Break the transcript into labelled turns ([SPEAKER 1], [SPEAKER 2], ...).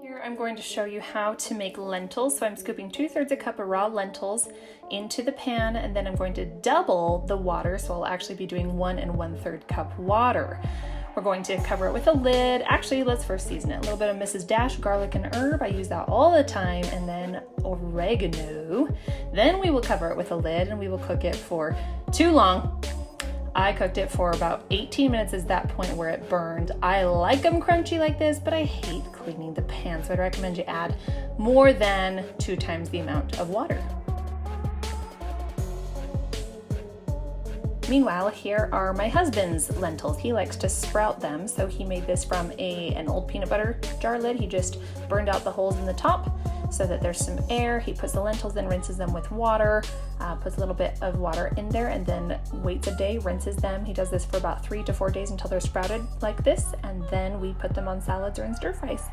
[SPEAKER 1] Here I'm going to show you how to make lentils. So I'm scooping 2/3 a cup of raw lentils into the pan, and then I'm going to double the water. So I'll actually be doing 1 1/3 cup water. We're going to cover it with a lid. Actually, let's first season it. A little bit of Mrs. Dash garlic and herb. I use that all the time, and then oregano. Then we will cover it with a lid and we will cook it for too long. I cooked it for about 18 minutes is that point where it burned. I like them crunchy like this, but I hate cleaning the pan, so I'd recommend you add more than 2 times the amount of water. Meanwhile, here are my husband's lentils. He likes to sprout them, so he made this from an old peanut butter jar lid. He just burned out the holes in the top so that there's some air. He puts the lentils in, rinses them with water, puts a little bit of water in there, and then waits a day, rinses them. He does this for about 3 to 4 days until they're sprouted like this, and then we put them on salads or in stir fries.